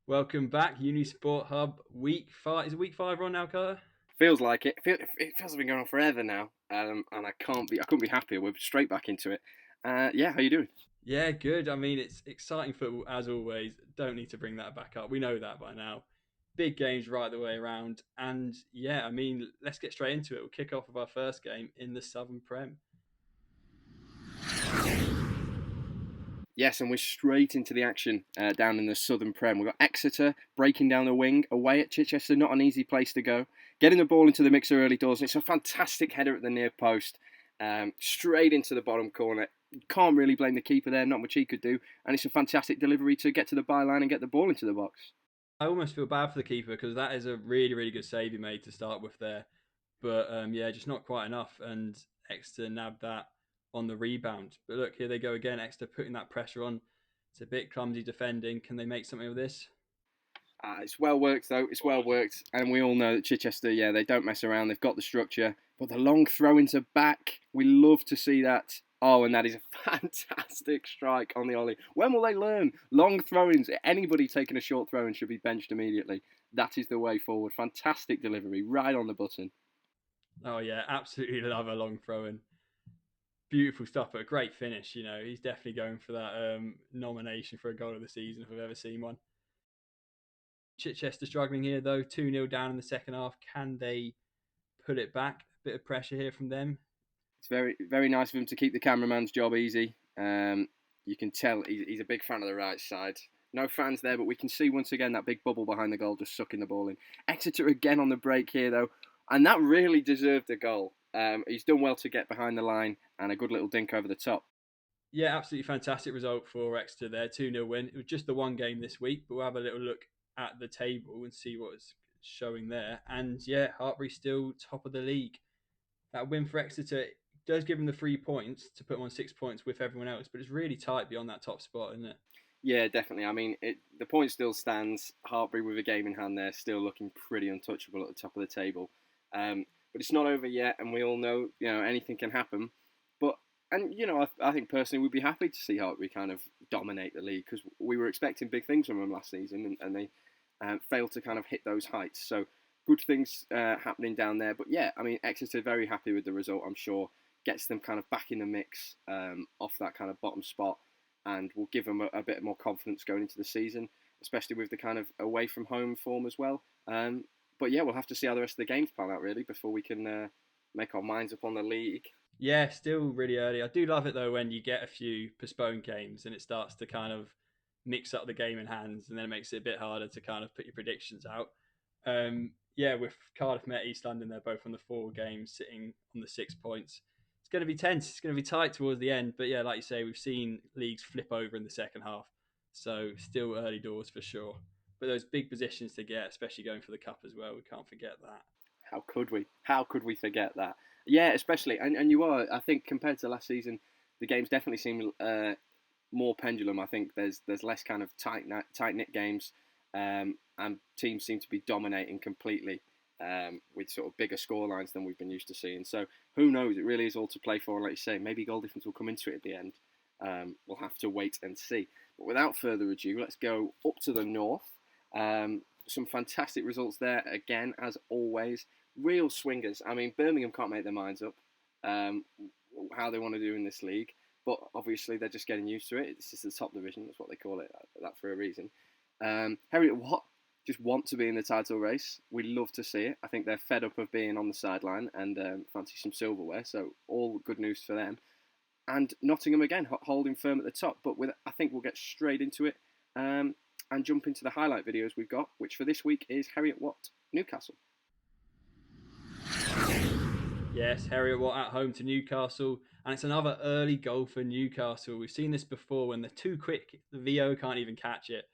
Welcome back, UniSport Hub week 5. Is it week 5 on now, Carter? Feels like it. It feels like been going on forever now, and I couldn't be happier. We're straight back into it. Yeah, how you doing? Yeah, good. I mean, it's exciting football as always. Don't need to bring that back up. We know that by now. Big games right the way around. And yeah, I mean, let's get straight into it. We'll kick off with our first game in the Southern Prem. Yes, and we're straight into the action down in the Southern Prem. We've got Exeter breaking down the wing away at Chichester. Not an easy place to go. Getting the ball into the mixer early doors. And it's a fantastic header at the near post, straight into the bottom corner. Can't really blame the keeper there. Not much he could do. And it's a fantastic delivery to get to the byline and get the ball into the box. I almost feel bad for the keeper because that is a really, really good save he made to start with there. But yeah, just not quite enough. And Exeter nabbed that on the rebound. But look, here they go again. Exeter putting that pressure on. It's a bit clumsy defending. Can they make something of this? It's well worked though. It's well worked, and we all know that Chichester, yeah, they don't mess around. They've got the structure, but the long throw into back, we love to see that. Oh, and that is a fantastic strike on the ollie. When will they learn? Long throw-ins. Anybody taking a short throw-in should be benched immediately. That is the way forward. Fantastic delivery, right on the button. Oh yeah, absolutely love a long throw in. Beautiful stuff, but a great finish. You know, he's definitely going for that nomination for a goal of the season if I've ever seen one. Chichester struggling here though, 2-0 down in the second half. Can they pull it back? A bit of pressure here from them. It's very, very nice of him to keep the cameraman's job easy. You can tell he's a big fan of the right side. No fans there, but we can see once again that big bubble behind the goal just sucking the ball in. Exeter again on the break here, though, and that really deserved a goal. He's done well to get behind the line and a good little dink over the top. Yeah, absolutely fantastic result for Exeter there. 2-0 win. It was just the one game this week, but we'll have a little look at the table and see what's showing there. And yeah, Hartbury still top of the league. That win for Exeter does give them the 3 points to put them on 6 points with everyone else, but it's really tight beyond that top spot, isn't it? Yeah, definitely. I mean, the point still stands. Hartbury with a game in hand there, still looking pretty untouchable at the top of the table. But it's not over yet, and we all know, anything can happen. But I think personally we'd be happy to see Hartbury kind of dominate the league because we were expecting big things from them last season, and they failed to kind of hit those heights. So good things happening down there. But yeah, I mean, Exeter very happy with the result. I'm sure gets them kind of back in the mix off that kind of bottom spot and will give them a bit more confidence going into the season, especially with the kind of away from home form as well. But yeah, we'll have to see how the rest of the games pan out really before we can make our minds up on the league. Yeah, still really early. I do love it though when you get a few postponed games and it starts to kind of mix up the game in hands, and then it makes it a bit harder to kind of put your predictions out. Yeah, with Cardiff Met East London, they're both on the 4 games, sitting on the 6 points. It's going to be tense. It's going to be tight towards the end. But yeah, like you say, we've seen leagues flip over in the second half, so still early doors for sure. But those big positions to get, especially going for the cup as well, we can't forget that. How could we? How could we forget that? Yeah, especially, and you are. I think compared to last season, the games definitely seem more pendulum. I think there's less kind of tight knit games, and teams seem to be dominating completely with sort of bigger score lines than we've been used to seeing. So who knows? It really is all to play for. And like you say, maybe goal difference will come into it at the end. We'll have to wait and see. But without further ado, let's go up to the north. Some fantastic results there again, as always. Real swingers. I mean, Birmingham can't make their minds up um, how they want to do in this league, but obviously they're just getting used to it. This is the top division. That's what they call it. That for a reason. Harriet Watt just want to be in the title race. We love to see it. I think they're fed up of being on the sideline and fancy some silverware. So all good news for them. And Nottingham again holding firm at the top. But I think we'll get straight into it and jump into the highlight videos we've got, which for this week is Harriet Watt, Newcastle. Yes, Harriet Watt at home to Newcastle, and it's another early goal for Newcastle. We've seen this before when they're too quick, the VO can't even catch it.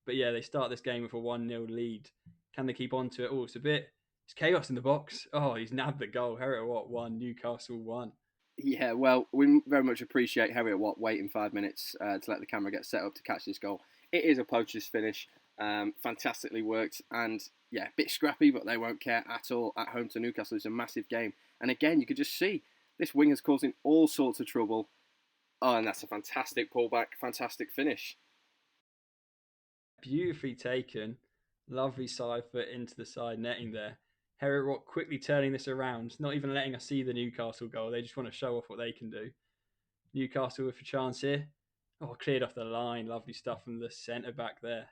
But yeah, they start this game with a 1-0 lead. Can they keep on to it? Oh, it's chaos in the box. Oh, he's nabbed the goal. Harriet Watt 1, Newcastle 1. Yeah, well, we very much appreciate Harriet Watt waiting 5 minutes to let the camera get set up to catch this goal. It is a poacher's finish, fantastically worked, and yeah, a bit scrappy, but they won't care at all at home to Newcastle. It's a massive game, and again, you could just see this wing is causing all sorts of trouble. Oh, and that's a fantastic pullback, fantastic finish. Beautifully taken. Lovely side foot into the side netting there. Herrick Rock quickly turning this around, not even letting us see the Newcastle goal. They just want to show off what they can do. Newcastle with a chance here. Oh, cleared off the line. Lovely stuff from the centre back there.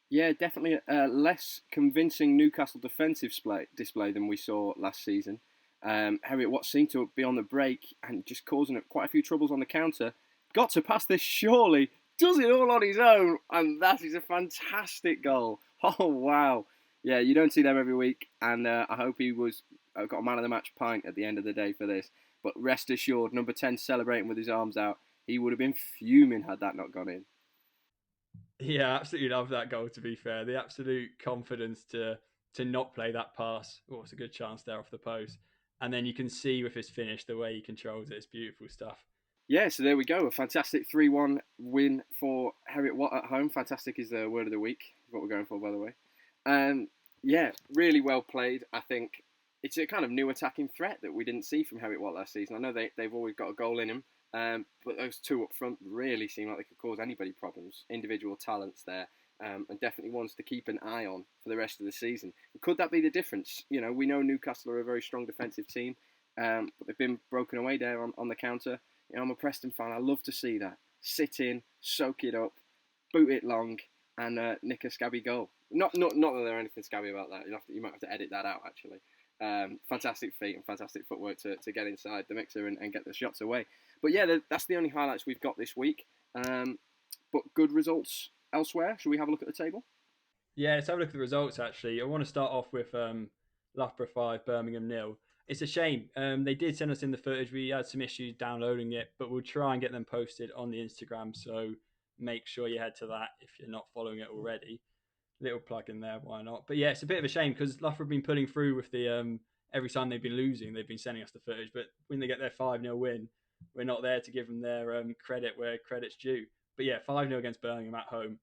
Yeah, definitely a less convincing Newcastle defensive display than we saw last season. Harriet Watt seemed to be on the break and just causing quite a few troubles on the counter. Got to pass this surely. Does it all on his own, and that is a fantastic goal. Oh wow! Yeah, you don't see them every week, and I hope he was got a man of the match pint at the end of the day for this. But rest assured, number 10 celebrating with his arms out. He would have been fuming had that not gone in. Yeah, absolutely love that goal. To be fair, the absolute confidence to not play that pass. Oh, it's a good chance there off the post, and then you can see with his finish the way he controls it. It's beautiful stuff. Yeah, so there we go. A fantastic 3-1 win for Harriet Watt at home. Fantastic is the word of the week, what we're going for, by the way. Yeah, really well played. I think it's a kind of new attacking threat that we didn't see from Harriet Watt last season. I know they've always got a goal in them, but those two up front really seem like they could cause anybody problems. Individual talents there, and definitely ones to keep an eye on for the rest of the season. Could that be the difference? You know, we know Newcastle are a very strong defensive team, but they've been broken away there on the counter. You know, I'm a Preston fan. I love to see that. Sit in, soak it up, boot it long, and nick a scabby goal. Not that there's anything scabby about that. You might have to edit that out, actually. Fantastic feet and fantastic footwork to get inside the mixer and get the shots away. But yeah, that's the only highlights we've got this week. But good results elsewhere. Should we have a look at the table? Yeah, let's have a look at the results. Actually, I want to start off with Loughborough 5, Birmingham nil. It's a shame. They did send us in the footage. We had some issues downloading it, but we'll try and get them posted on the Instagram. So make sure you head to that if you're not following it already. Little plug in there, why not? But yeah, it's a bit of a shame because Loughborough have been pulling through with the every time they've been losing, they've been sending us the footage. But when they get their 5-0 win, we're not there to give them their credit where credit's due. But yeah, 5-0 against Birmingham at home.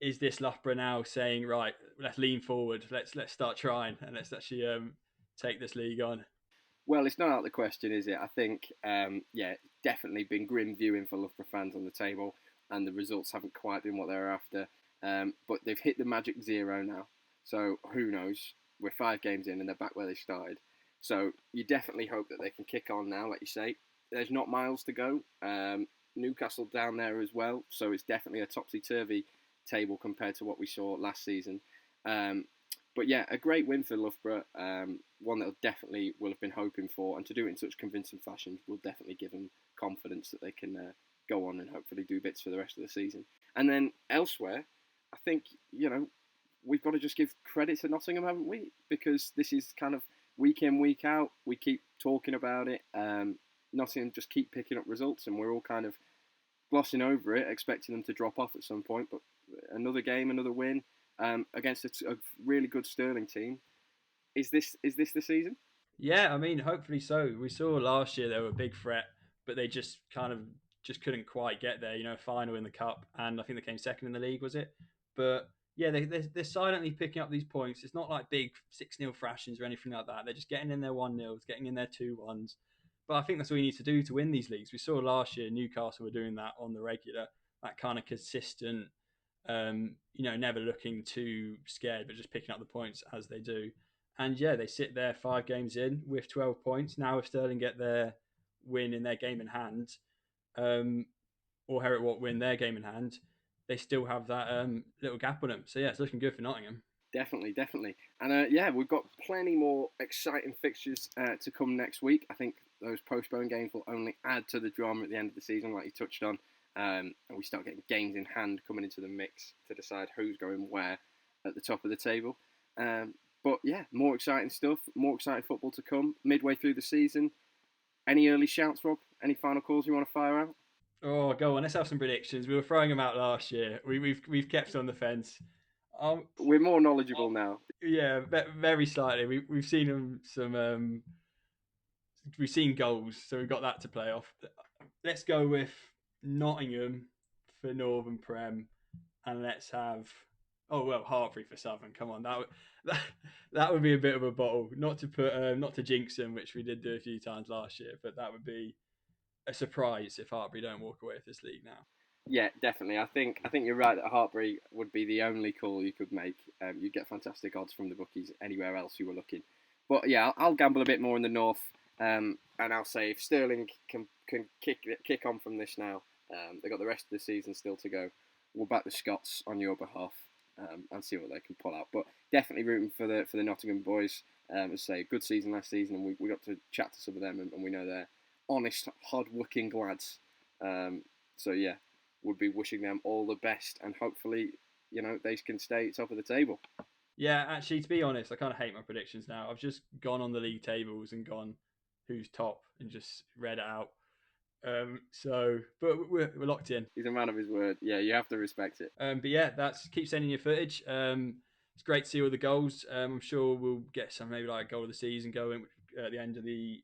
Is this Loughborough now saying, right, let's lean forward, let's start trying, and let's actually take this league on? Well, it's not out of the question, is it? I think, yeah, definitely been grim viewing for Loughborough fans on the table, and the results haven't quite been what they were after. But they've hit the magic zero now, so who knows? We're 5 games in, and they're back where they started. So you definitely hope that they can kick on now, like you say. There's not miles to go. Newcastle down there as well, so it's definitely a topsy-turvy table compared to what we saw last season. But yeah, a great win for Loughborough. One that definitely will have been hoping for, and to do it in such convincing fashion will definitely give them confidence that they can go on and hopefully do bits for the rest of the season. And then elsewhere, I think we've got to just give credit to Nottingham, haven't we? Because this is kind of week in, week out. We keep talking about it. Nottingham just keep picking up results, and we're all kind of glossing over it, expecting them to drop off at some point. But another game, another win against a really good Sterling team. Is this the season? Yeah, I mean, hopefully so. We saw last year they were a big threat, but they just kind of just couldn't quite get there. You know, final in the cup, and I think they came second in the league, was it? But yeah, they're silently picking up these points. It's not like big 6-0 thrashings or anything like that. They're just getting in their 1-0s, getting in their 2-1s. But I think that's what we need to do to win these leagues. We saw last year Newcastle were doing that on the regular, that kind of consistent, never looking too scared, but just picking up the points as they do. And yeah, they sit there 5 games in with 12 points. Now, if Sterling get their win in their game in hand, or Herrick Watt win their game in hand, they still have that little gap on them. So yeah, it's looking good for Nottingham. Definitely, definitely. And yeah, we've got plenty more exciting fixtures to come next week. I think those postponed games will only add to the drama at the end of the season, like you touched on. And we start getting games in hand coming into the mix to decide who's going where at the top of the table. But yeah, more exciting stuff, more exciting football to come midway through the season. Any early shouts, Rob? Any final calls you want to fire out? Oh, go on. Let's have some predictions. We were throwing them out last year. We've kept on the fence. Um, We're more knowledgeable now. yeah, very slightly. We've seen some we've seen goals, so we've got that to play off. Let's go with Nottingham for Northern Prem, and let's have Hartbury for Southern. Come on, that that would be a bit of a bottle. Not to jinx them, which we did do a few times last year, but that would be a surprise if Hartbury don't walk away with this league now. Yeah, definitely. I think you're right that Hartbury would be the only call you could make. You'd get fantastic odds from the bookies anywhere else you were looking. But yeah, I'll gamble a bit more in the north, and I'll say if Sterling can kick on from this now, they've got the rest of the season still to go. We'll back the Scots on your behalf, and see what they can pull out. But definitely rooting for the Nottingham boys. As I say, good season last season, and we got to chat to some of them, and we know they're honest, hard-working lads. So yeah, would be wishing them all the best, and hopefully, they can stay top of the table. Yeah, actually, to be honest, I kind of hate my predictions now. I've just gone on the league tables and gone who's top and just read it out. But we're locked in. He's a man of his word. Yeah, you have to respect it. But yeah, that's keep sending your footage. It's great to see all the goals. I'm sure we'll get some maybe like goal of the season going at the end of the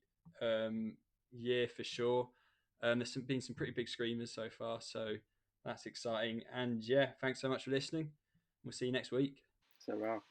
year for sure. Been some pretty big screamers so far, so that's exciting. And yeah, thanks so much for listening. We'll see you next week. So,